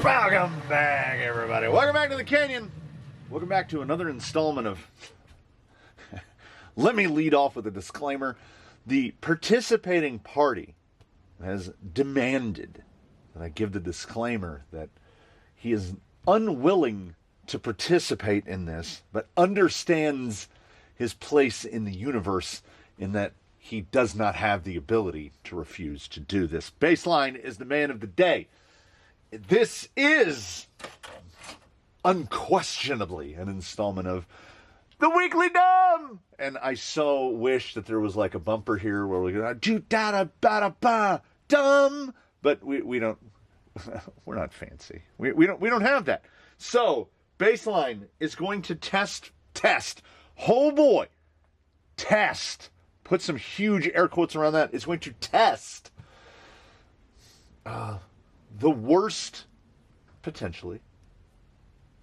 Welcome back, everybody. Welcome back to the Canyon. Welcome back to another installment of... Let me lead off with a disclaimer. The participating party has demanded that I give the disclaimer that he is unwilling to participate in this, but understands his place in the universe in that he does not have the ability to refuse to do this. Baseline is the man of the day. This is unquestionably an installment of The Weekly Dumb! And I so wish that there was like a bumper here where we go, do da da ba da ba dumb, but we don't. We're not fancy. We don't have that. So Baseline is going to test. Oh boy, test. Put some huge air quotes around that. It's going to test the worst, potentially,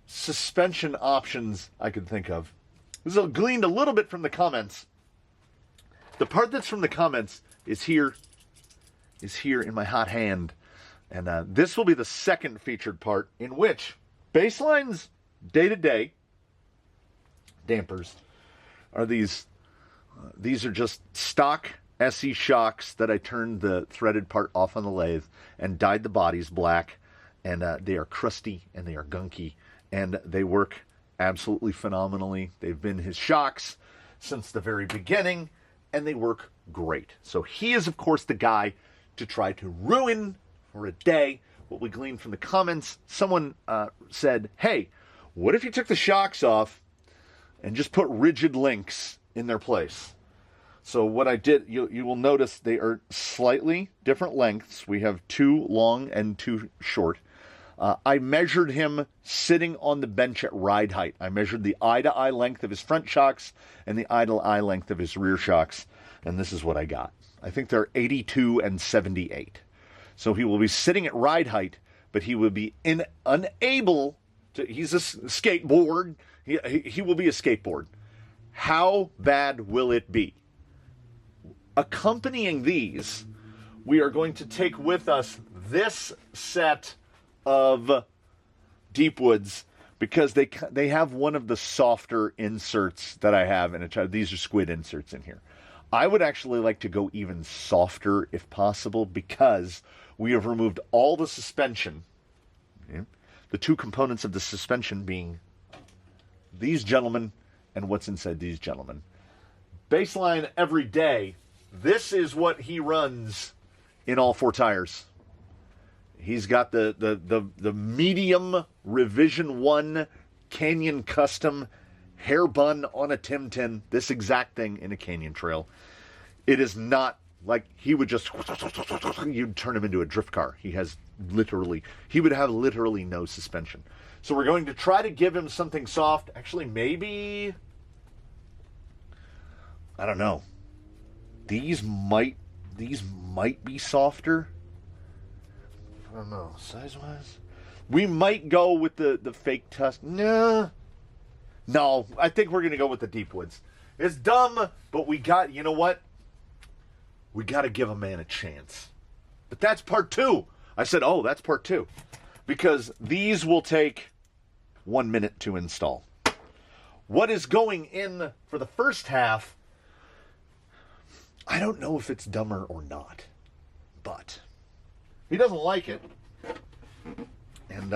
suspension options I could think of. This is gleaned a little bit from the comments. The part that's from the comments is here in my hot hand. And this will be the second featured part in which Baseline's day-to-day dampers are these are just stock SE shocks that I turned the threaded part off on the lathe and dyed the bodies black. And they are crusty and they are gunky. And they work absolutely phenomenally. They've been his shocks since the very beginning. And they work great. So he is, of course, the guy to try to ruin for a day what we gleaned from the comments. Someone said, hey, what if you took the shocks off and just put rigid links in their place? So what I did, you will notice they are slightly different lengths. We have two long and two short. I measured him sitting on the bench at ride height. I measured the eye-to-eye length of his front shocks and the eye-to-eye length of his rear shocks. And this is what I got. I think they're 82 and 78. So he will be sitting at ride height, but he will be unable to... He's a skateboard. He will be a skateboard. How bad will it be? Accompanying these, we are going to take with us this set of Deepwoods because they have one of the softer inserts that I have in a child. These are squid inserts in here. I would actually like to go even softer if possible because we have removed all the suspension. Okay? The two components of the suspension being these gentlemen and what's inside these gentlemen. Baseline every day. This is what he runs in all four tires. He's got the medium Revision 1 Canyon Custom hair bun on a Tim 10. This exact thing in a Canyon Trail. It is not like he would just... You'd turn him into a drift car. He would have literally no suspension. So we're going to try to give him something soft. Actually, maybe... I don't know. These might be softer. I don't know, size-wise. We might go with the fake tusk. No, I think we're going to go with the Deepwoods. It's dumb, but you know what? We got to give a man a chance. But that's part two. I said, that's part two. Because these will take 1 minute to install. What is going in for the first half... I don't know if it's dumber or not, but he doesn't like it. And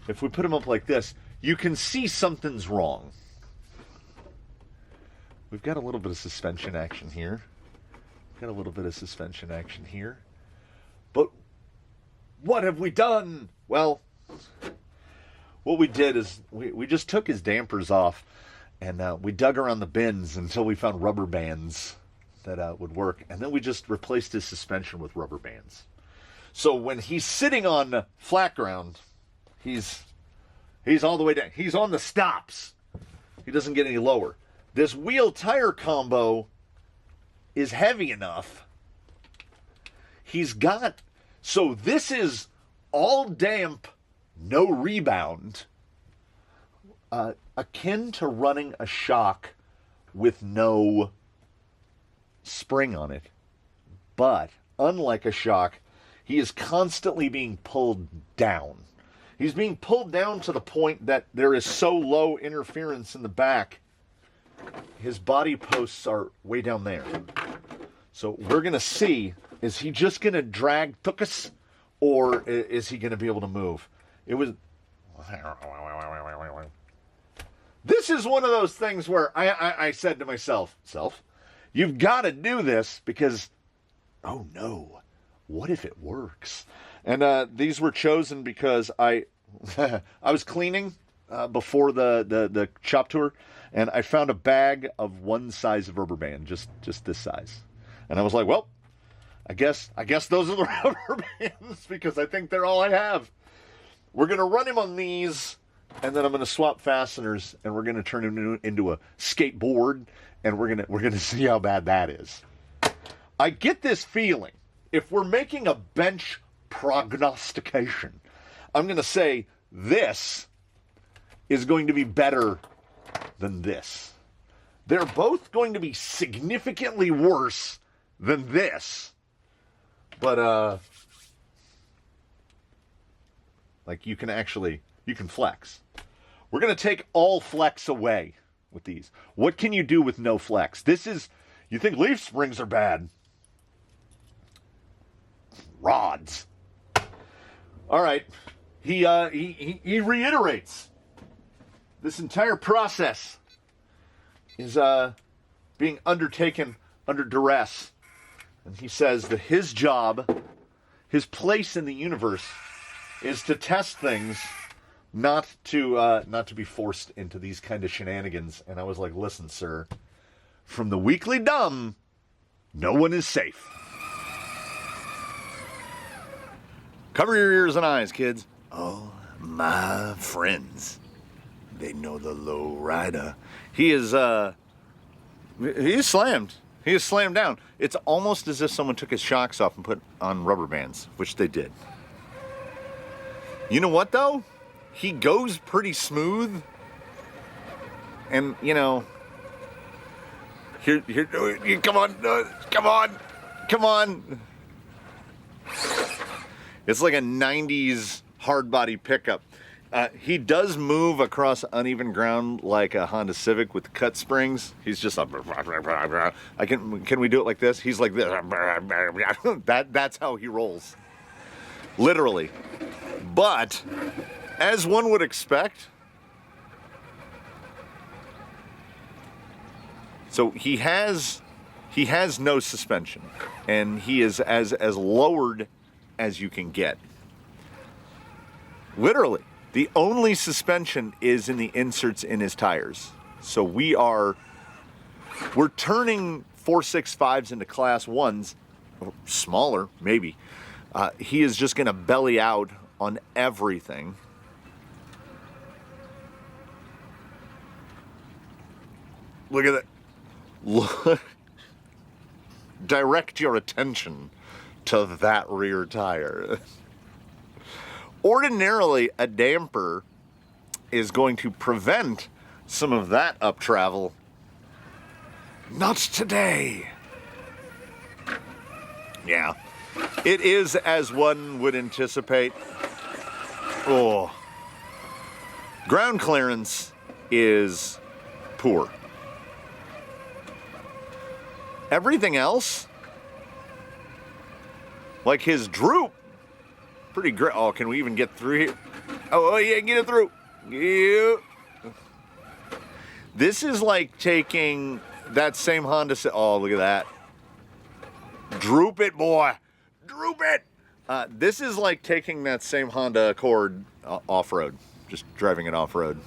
if we put him up like this, you can see something's wrong. We've got a little bit of suspension action here. But what have we done? Well, what we did is we just took his dampers off and we dug around the bins until we found rubber bands that would work, and then we just replaced his suspension with rubber bands. So when he's sitting on flat ground, he's all the way down. He's on the stops. He doesn't get any lower. This wheel tire combo is heavy enough. So this is all damp, no rebound, akin to running a shock with no spring on it. But unlike a shock, he is constantly being pulled down. He's being pulled down to the point that there is so low interference in the back. His body posts are way down there. So we're going to see, is he just going to drag Tukas, or is he going to be able to move? It was... This is one of those things where I said to myself, you've got to do this because, oh no, what if it works? And these were chosen because I was cleaning before the shop tour, and I found a bag of one size of rubber band, just this size. And I was like, well, I guess those are the rubber bands because I think they're all I have. We're going to run him on these, and then I'm going to swap fasteners, and we're going to turn him into a skateboard, and we're going to see how bad that is. I get this feeling, if we're making a bench prognostication, I'm going to say this is going to be better than this. They're both going to be significantly worse than this. But, like you can flex. We're going to take all flex away with these. What can you do with no flex? You think leaf springs are bad. Rods. All right. He reiterates. This entire process is being undertaken under duress. And he says that his job, his place in the universe, is to test things, not to be forced into these kind of shenanigans. And I was like, listen, sir, from the Weekly Dumb, no one is safe. Cover your ears and eyes, kids. Oh, my friends. They know the low rider. He is slammed. He is slammed down. It's almost as if someone took his shocks off and put on rubber bands, which they did. You know what, though? He goes pretty smooth. And, here, come on. It's like a 90s hard body pickup. He does move across uneven ground like a Honda Civic with cut springs. He's just like, can we do it like this? He's like this. That's how he rolls. Literally. But, as one would expect, so he has no suspension, and he is as lowered as you can get. Literally. The only suspension is in the inserts in his tires. So we're turning 465s into class 1s, or smaller, maybe. He is just going to belly out on everything. Look at that. Look. Direct your attention to that rear tire. Ordinarily, a damper is going to prevent some of that up travel. Not today. Yeah. It is as one would anticipate. Oh. Ground clearance is poor. Everything else, like his droop, pretty great. Oh, can we even get through here? Oh yeah, get it through. Yeah. This is like taking that same Honda. Oh, look at that. Droop it, boy. Droop it. This is like taking that same Honda Accord off-road. Just driving it off-road.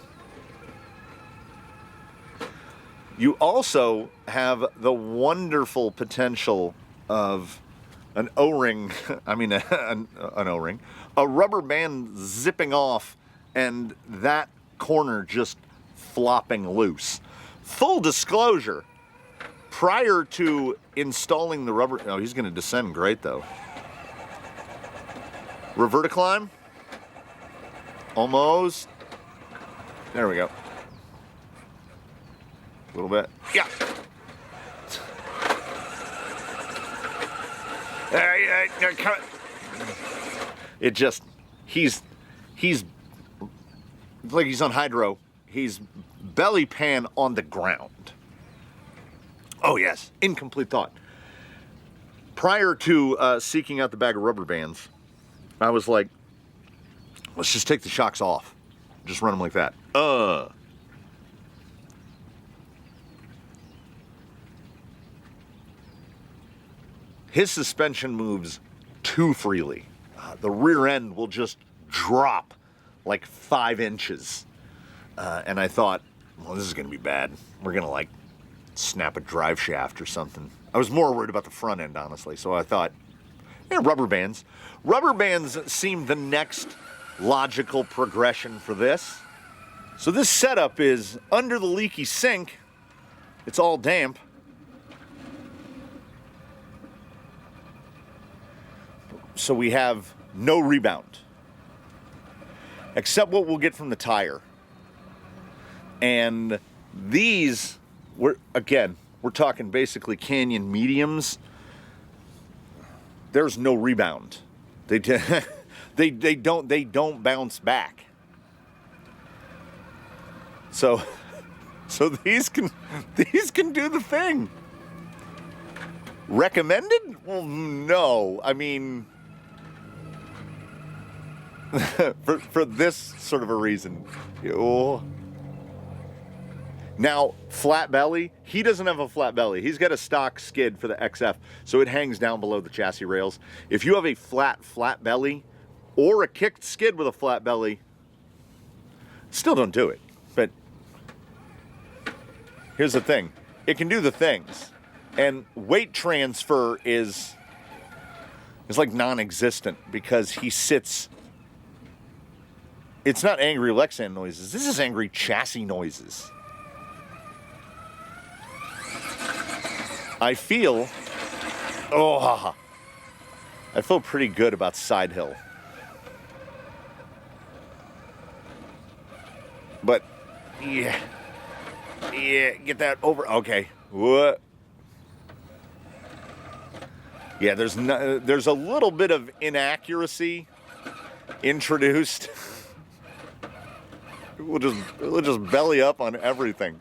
You also have the wonderful potential of an O-ring, an O-ring, a rubber band zipping off, and that corner just flopping loose. Full disclosure, prior to installing the rubber, oh, he's going to descend great though. Reverticlimb, almost, there we go. A little bit, yeah. It just, he's like he's on hydro. He's belly pan on the ground. Oh yes, incomplete thought. Prior to seeking out the bag of rubber bands, I was like, let's just take the shocks off. Just run them like that. His suspension moves too freely. The rear end will just drop like 5 inches. And I thought, well, this is going to be bad. We're going to like snap a drive shaft or something. I was more worried about the front end, honestly. So I thought, yeah, rubber bands. Rubber bands seemed the next logical progression for this. So this setup is under the leaky sink. It's all damp. So we have no rebound, except what we'll get from the tire. And these, we're talking basically Canyon mediums. There's no rebound. They don't bounce back. So these can do the thing. Recommended? Well, no. I mean, for this sort of a reason. Oh. Now, flat belly, he doesn't have a flat belly. He's got a stock skid for the XF, so it hangs down below the chassis rails. If you have a flat belly or a kicked skid with a flat belly, still don't do it. But here's the thing. It can do the things. And weight transfer is like non-existent because he sits. It's not angry Lexan noises. This is angry chassis noises. I feel pretty good about side hill. But yeah, get that over. Okay. What? Yeah, there's a little bit of inaccuracy introduced. We'll just belly up on everything.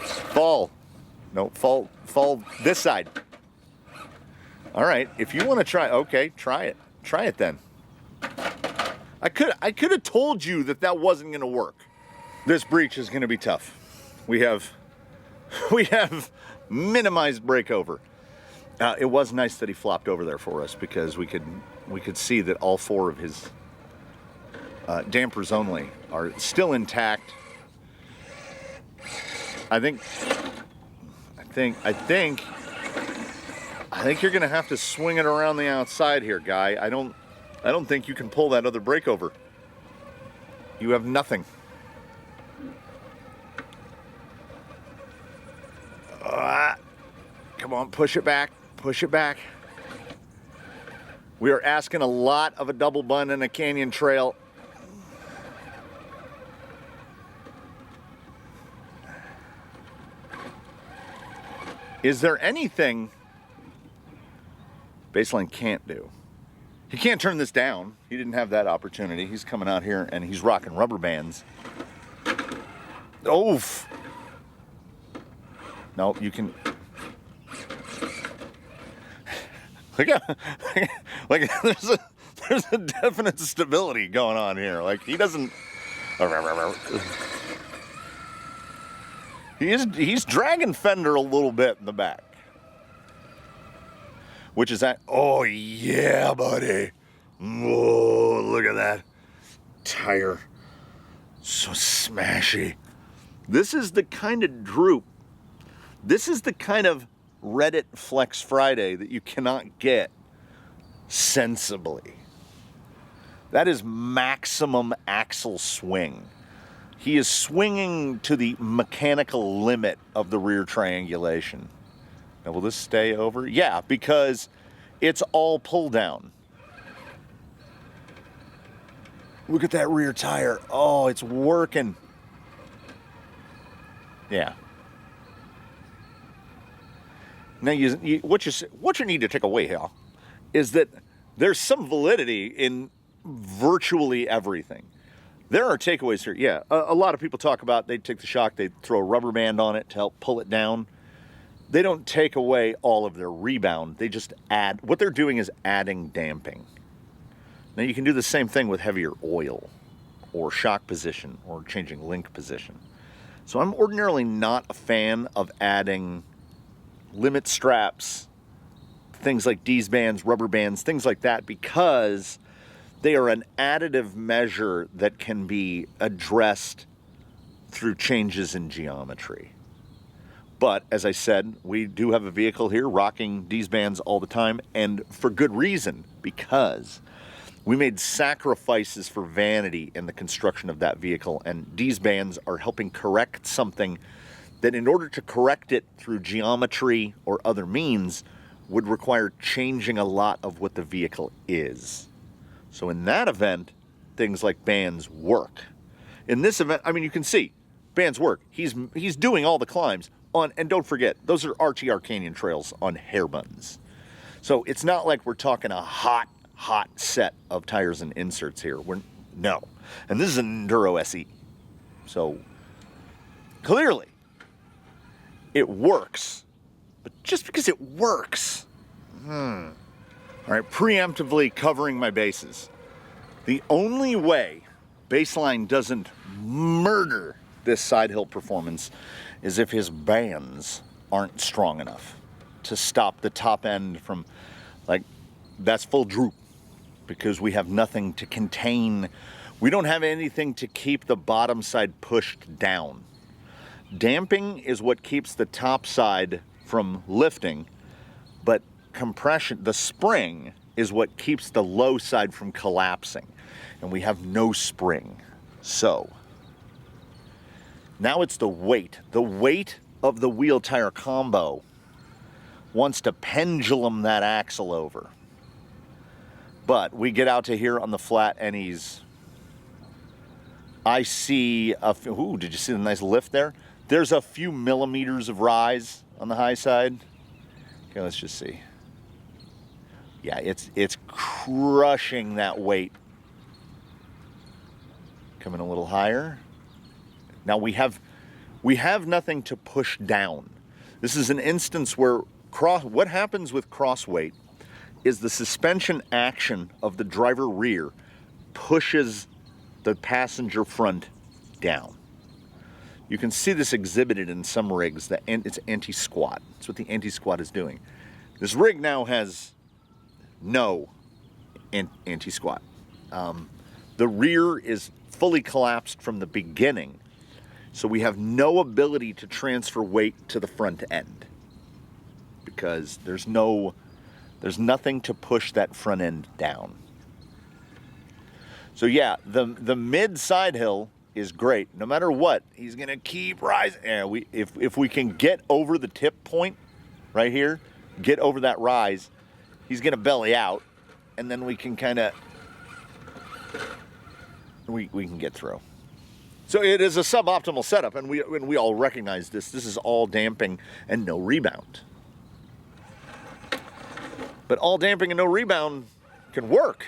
Fall this side. All right, if you want to try, okay, try it then. I could have told you that wasn't going to work. This breech is going to be tough. We have minimized breakover. It was nice that he flopped over there for us because we could see that all 4 of his dampers only are still intact. I think you're gonna have to swing it around the outside here, guy. I don't think you can pull that other breakover. You have nothing. Come on, push it back. Push it back. We are asking a lot of a double bun and a canyon trail. Is there anything Baseline can't do? He can't turn this down. He didn't have that opportunity. He's coming out here and he's rocking rubber bands. Oof. No, you can. Like there's a definite stability going on here. Like he doesn't. He's dragging fender a little bit in the back. Which is that. Oh yeah, buddy. Whoa, look at that tire. So smashy. This is the kind of droop. This is the kind of Reddit Flex Friday that you cannot get sensibly. That is maximum axle swing. He is swinging to the mechanical limit of the rear triangulation. Now, will this stay over? Yeah, because it's all pull down. Look at that rear tire. Oh, it's working. Yeah. Now, what you need to take away here is that there's some validity in virtually everything. There are takeaways here. Yeah, a lot of people talk about they take the shock, they throw a rubber band on it to help pull it down. They don't take away all of their rebound. They just add, what they're doing is adding damping. Now you can do the same thing with heavier oil or shock position or changing link position. So I'm ordinarily not a fan of adding limit straps, things like D's bands, rubber bands, things like that, because they are an additive measure that can be addressed through changes in geometry. But as I said, we do have a vehicle here rocking D's bands all the time, and for good reason, because we made sacrifices for vanity in the construction of that vehicle, and D's bands are helping correct something that, in order to correct it through geometry or other means, would require changing a lot of what the vehicle is. So in that event, things like bands work. In this event, I mean, you can see bands work. He's doing all the climbs on, and don't forget, those are RTR Canyon trails on hair buttons. So it's not like we're talking a hot set of tires and inserts here. No. And this is an Enduro SE. So clearly it works. But just because it works, all right, preemptively covering my bases. The only way Baseline doesn't murder this side hill performance is if his bands aren't strong enough to stop the top end from, like, that's full droop, because we have nothing to contain. We don't have anything to keep the bottom side pushed down. Damping is what keeps the top side from lifting, but compression, the spring, is what keeps the low side from collapsing, and we have no spring. So now it's the weight of the wheel tire combo wants to pendulum that axle over. But we get out to here on the flat, and I see ooh, did you see the nice lift there? There's a few millimeters of rise on the high side. Okay, let's just see. Yeah, it's crushing that weight. Coming a little higher. Now we have nothing to push down. This is an instance where what happens with cross weight is the suspension action of the driver rear pushes the passenger front down. You can see this exhibited in some rigs. It's anti-squat. That's what the anti-squat is doing. This rig now has no anti-squat. The rear is fully collapsed from the beginning, so we have no ability to transfer weight to the front end because there's nothing to push that front end down. So yeah, the mid side hill is great. No matter what, he's gonna keep rising. Yeah, if we can get over the tip point right here, get over that rise, he's gonna belly out, and then we can kind of we can get through. So it is a suboptimal setup, and we all recognize this. This is all damping and no rebound. But all damping and no rebound can work.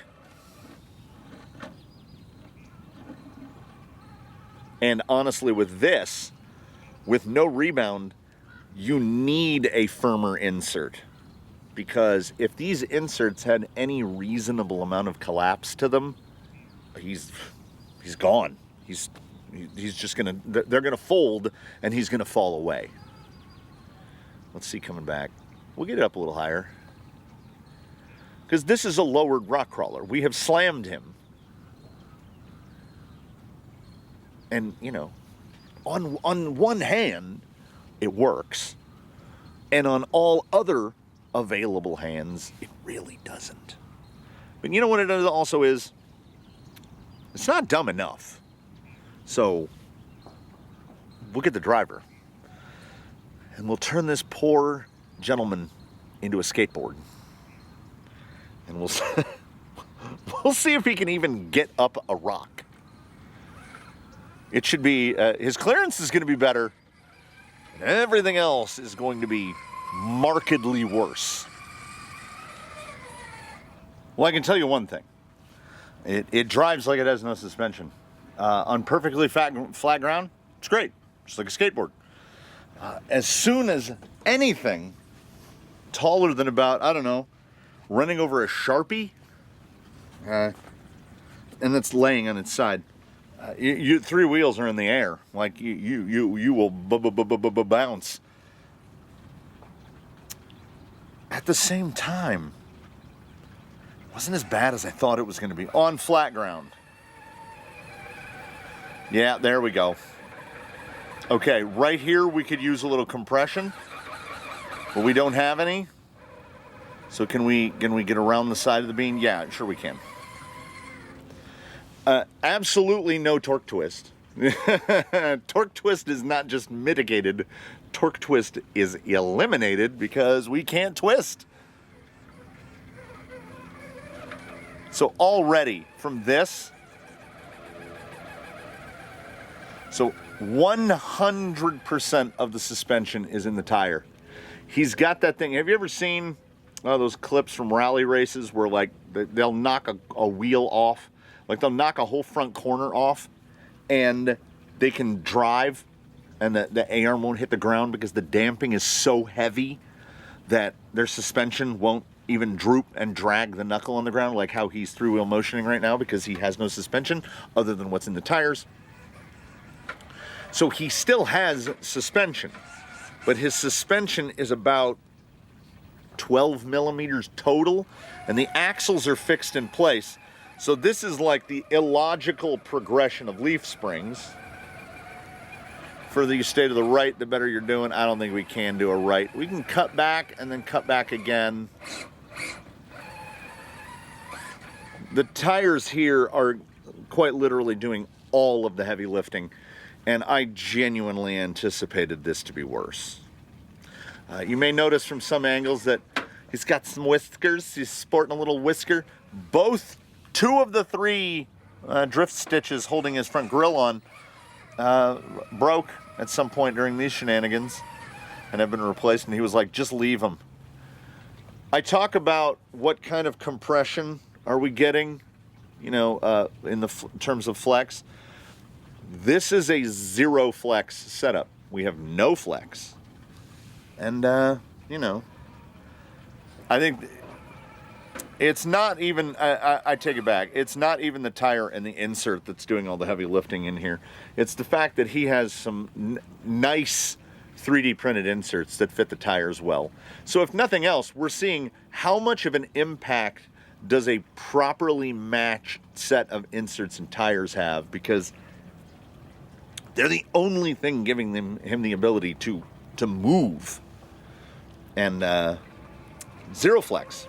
And honestly, with this, with no rebound, you need a firmer insert. Because if these inserts had any reasonable amount of collapse to them, he's gone. He's just gonna, they're gonna fold, and he's gonna fall away. Let's see, coming back. We'll get it up a little higher. Because this is a lowered rock crawler. We have slammed him. And, you know, on one hand, it works. And on all other available hands, it really doesn't. But you know what it also is? It's not dumb enough. So, we'll get the driver. And we'll turn this poor gentleman into a skateboard. And we'll see if he can even get up a rock. It should be, his clearance is going to be better. And everything else is going to be markedly worse. Well, I can tell you one thing. It drives like it has no suspension. on perfectly flat ground, it's great. Just like a skateboard. As soon as anything taller than about, I don't know, running over a Sharpie, and it's laying on its side, three wheels are in the air. Like you will bounce. At the same time, it wasn't as bad as I thought it was going to be on flat ground. Yeah, there we go. Okay, right here we could use a little compression, but we don't have any. So can we get around the side of the beam? Yeah, sure we can. Absolutely no torque twist. Torque twist is not just mitigated, torque twist is eliminated because we can't twist. So already from this, so 100% of the suspension is in the tire. He's got that thing. Have you ever seen those clips from rally races where like they'll knock a wheel off? Like they'll knock a whole front corner off and they can drive and the A-arm won't hit the ground because the damping is so heavy that their suspension won't even droop and drag the knuckle on the ground, like how he's three-wheel motioning right now because he has no suspension other than what's in the tires. So he still has suspension, but his suspension is about 12 millimeters total, and the axles are fixed in place. So this is like the illogical progression of leaf springs. The further you stay to the right, the better you're doing. I don't think we can do a right. We can cut back and then cut back again. The tires here are quite literally doing all of the heavy lifting, and I genuinely anticipated this to be worse. You may notice from some angles that he's got some whiskers. He's sporting a little whisker. Two of the three drift stitches holding his front grille on broke at some point during these shenanigans and have been replaced, and he was like, just leave them. I talk about what kind of compression are we getting, in terms of flex. This is a zero flex setup. We have no flex. And, I think it's not even, I take it back. It's not even the tire and the insert that's doing all the heavy lifting in here. It's the fact that he has some nice 3D printed inserts that fit the tires well. So if nothing else, we're seeing how much of an impact does a properly matched set of inserts and tires have, because they're the only thing giving him the ability to move. And zero flex.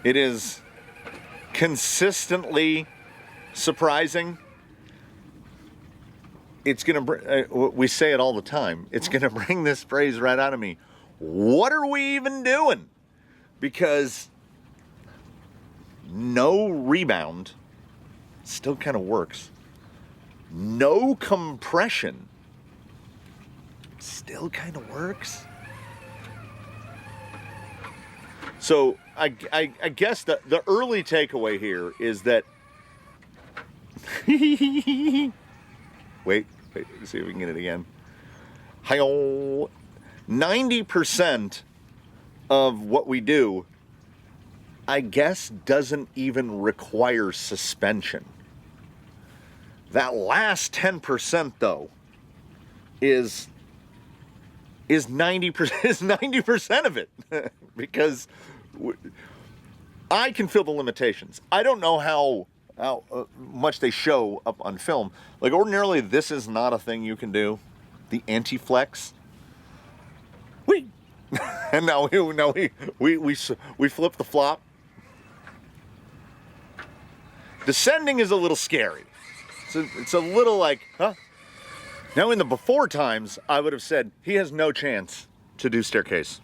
It is consistently surprising. It's going to we say it all the time. It's going to bring this phrase right out of me. What are we even doing? Because no rebound still kind of works. No compression still kind of works. So I guess the early takeaway here is that wait, let's see if we can get it again. 90% of what we do, I guess, doesn't even require suspension. That last 10% though is 90% of it because I can feel the limitations. I don't know how much they show up on film. Like ordinarily, this is not a thing you can do. The anti-flex. And now we flip the flop. Descending is a little scary. It's a little like, huh? Now in the before times, I would have said he has no chance to do staircase.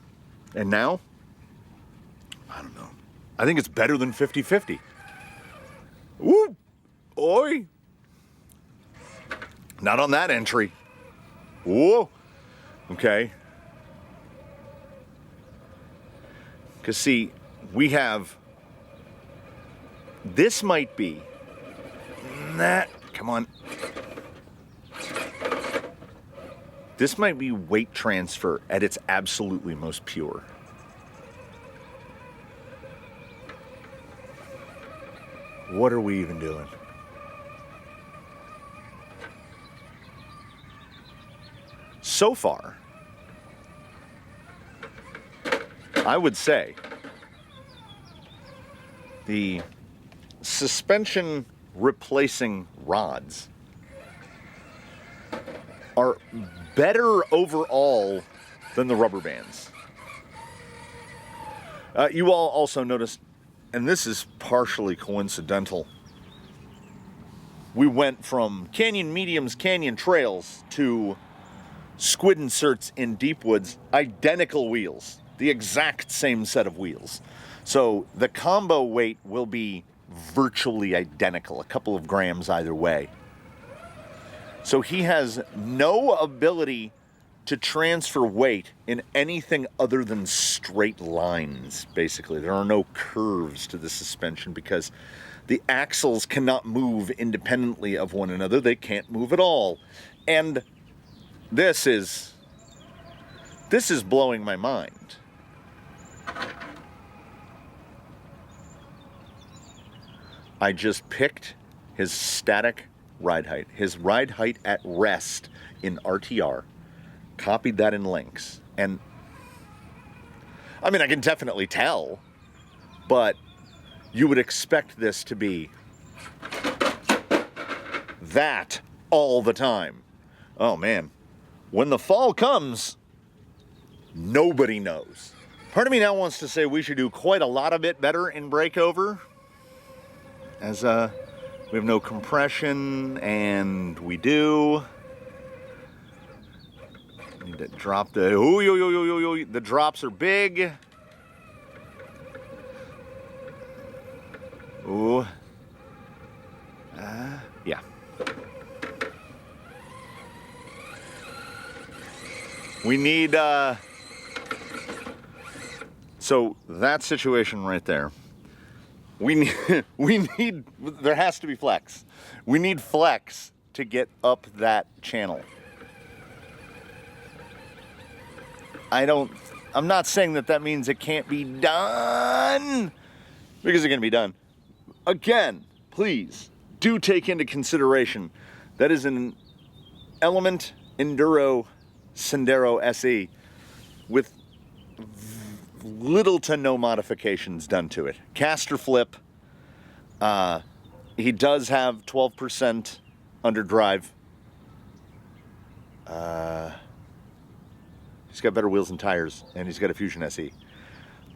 And now, I don't know. I think it's better than 50-50. Woo! Oi! Not on that entry. Whoa! Okay? Because, see, we have... This might be... Come on. This might be weight transfer at its absolutely most pure. What are we even doing? So far, I would say the suspension replacing rods are better overall than the rubber bands. You all also noticed, and this is partially coincidental, we went from Canyon Mediums, Canyon Trails to Squid Inserts in Deep Woods, identical wheels, the exact same set of wheels. So the combo weight will be virtually identical, a couple of grams either way. So he has no ability to transfer weight in anything other than straight lines, basically. There are no curves to the suspension because the axles cannot move independently of one another. They can't move at all. And this is blowing my mind. I just picked his static ride height, his ride height at rest in RTR, copied that in links, and I mean, I can definitely tell, but you would expect this to be that all the time. Oh man, when the fall comes, nobody knows. Part of me now wants to say we should do quite a lot of it better in breakover, as we have no compression, and we do. Need to drop the... the drops are big. Ooh. Yeah. We need... So, that situation right there. We need, there has to be flex. We need flex to get up that channel. I'm not saying that means it can't be done, because it can be done. Again, please, do take into consideration, that is an Element Enduro Sendero SE with little to no modifications done to it. Caster flip. He does have 12% underdrive. He's got better wheels and tires, and he's got a Fusion SE.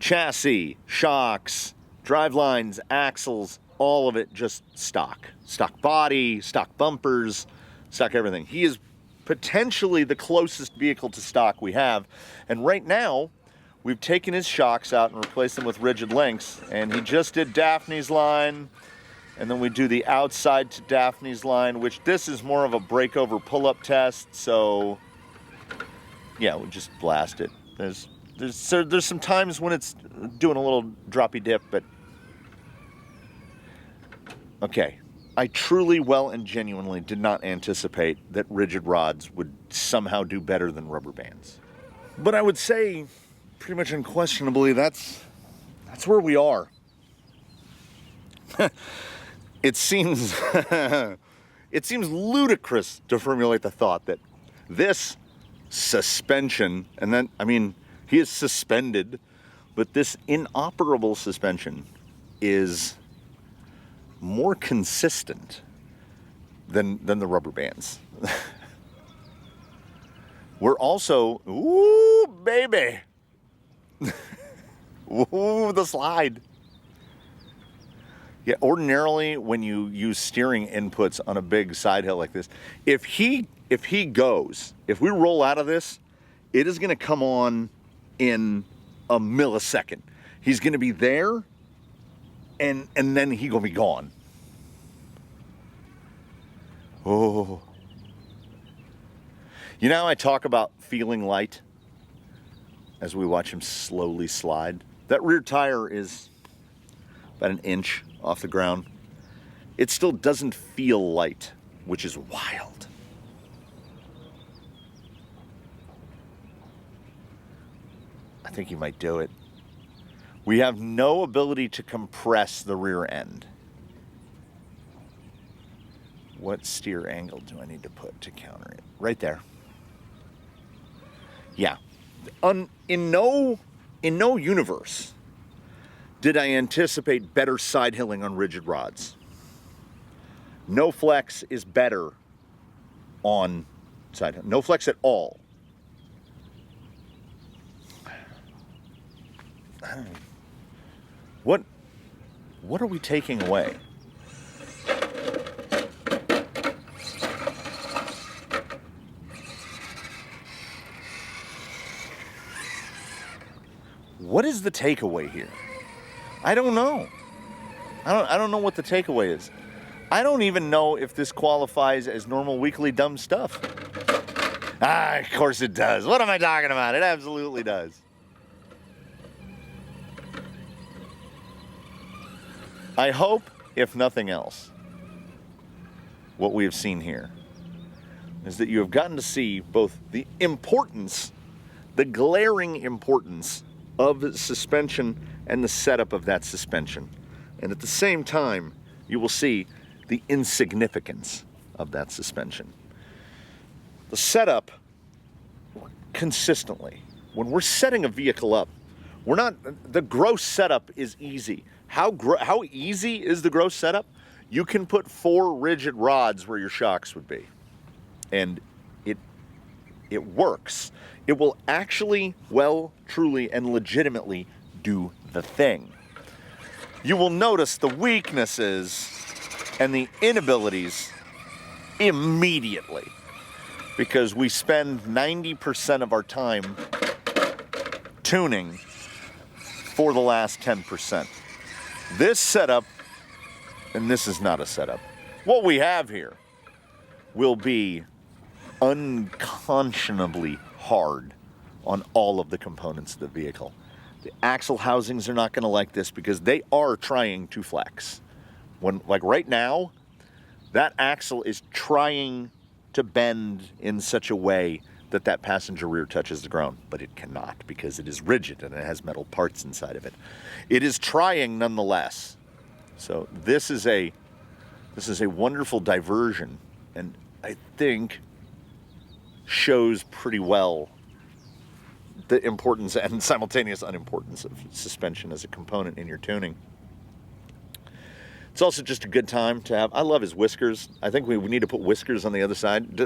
Chassis, shocks, drive lines, axles, all of it just stock. Stock body, stock bumpers, stock everything. He is potentially the closest vehicle to stock we have, and right now, we've taken his shocks out and replaced them with rigid links, and he just did Daphne's line, and then we do the outside to Daphne's line, which this is more of a breakover pull-up test, so yeah, we just blast it. There's some times when it's doing a little droppy dip, but okay. I truly, well, and genuinely did not anticipate that rigid rods would somehow do better than rubber bands. But I would say, pretty much unquestionably, that's where we are. It seems ludicrous to formulate the thought that this suspension, and then, I mean, he is suspended, but this inoperable suspension is more consistent than the rubber bands. We're also, ooh, baby. Ooh, the slide. Yeah, ordinarily when you use steering inputs on a big side hill like this, if we roll out of this, it is going to come on in a millisecond. He's going to be there, and then he going to be gone. Oh. You know how I talk about feeling light as we watch him slowly slide? That rear tire is about an inch off the ground. It still doesn't feel light, which is wild. I think he might do it. We have no ability to compress the rear end. What steer angle do I need to put to counter it? Right there. Yeah. In no universe did I anticipate better side hilling on rigid rods. No flex is better on side hill. No flex at all. What are we taking away? What is the takeaway here? I don't know. I don't know what the takeaway is. I don't even know if this qualifies as normal weekly dumb stuff. Of course it does. What am I talking about? It absolutely does. I hope, if nothing else, what we have seen here is that you have gotten to see both the importance, the glaring importance of suspension and the setup of that suspension. And at the same time, you will see the insignificance of that suspension. The setup, consistently, when we're setting a vehicle up, the gross setup is easy. How easy is the gross setup? You can put 4 rigid rods where your shocks would be. And it works. It will actually, well, truly, and legitimately do the thing. You will notice the weaknesses and the inabilities immediately, because we spend 90% of our time tuning for the last 10%. This setup, and this is not a setup, what we have here will be unconscionably hard on all of the components of the vehicle. The axle housings are not going to like this because they are trying to flex. Like right now, that axle is trying to bend in such a way that passenger rear touches the ground, but it cannot because it is rigid and it has metal parts inside of it. It is trying nonetheless. So this is a wonderful diversion, and I think shows pretty well the importance and simultaneous unimportance of suspension as a component in your tuning. It's also just a good time to have. I love his whiskers. I think we need to put whiskers on the other side.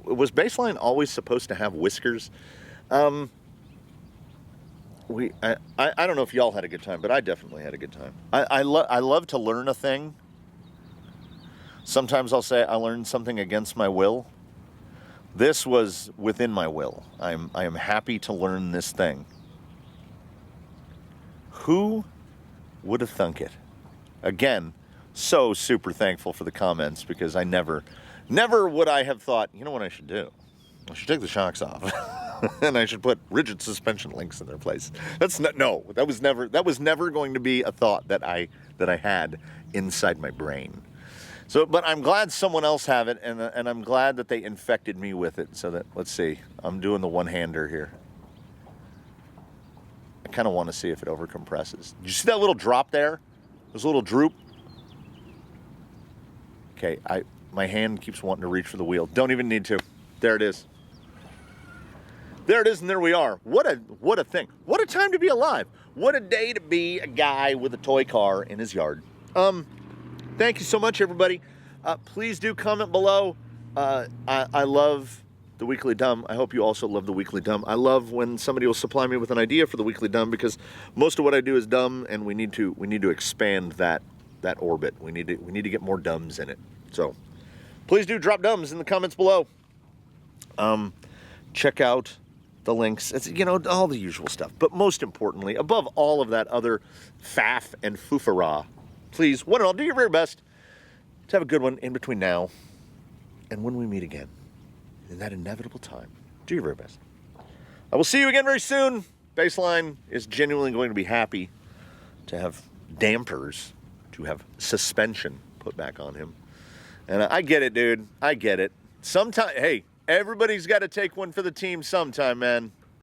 Was Baseline always supposed to have whiskers? I don't know if y'all had a good time, but I definitely had a good time. I love to learn a thing. Sometimes I'll say I learned something against my will. This was within my will. I am happy to learn this thing. Who would have thunk it? Again, so super thankful for the comments, because I never would I have thought, you know what I should do? I should take the shocks off and I should put rigid suspension links in their place. That was never going to be a thought that I had inside my brain. So, but I'm glad someone else have it, and I'm glad that they infected me with it, so that, let's see, I'm doing the one-hander here. I kind of want to see if it overcompresses. Did you see that little drop there? There's a little droop. Okay, my hand keeps wanting to reach for the wheel. Don't even need to. There it is. There it is, and there we are. What a thing. What a time to be alive. What a day to be a guy with a toy car in his yard. Thank you so much, everybody. Please do comment below. I love the Weekly Dumb. I hope you also love the Weekly Dumb. I love when somebody will supply me with an idea for the Weekly Dumb, because most of what I do is dumb, and we need to expand that orbit. We need to get more dumbs in it. So please do drop dumbs in the comments below. Check out the links. It's, all the usual stuff. But most importantly, above all of that other faff and foofara, please, one and all, do your very best to have a good one in between now and when we meet again. in that inevitable time. Do your very best. I will see you again very soon. Baseline is genuinely going to be happy to have dampers, to have suspension put back on him. And I get it, dude. I get it. Sometime, hey, everybody's got to take one for the team sometime, man.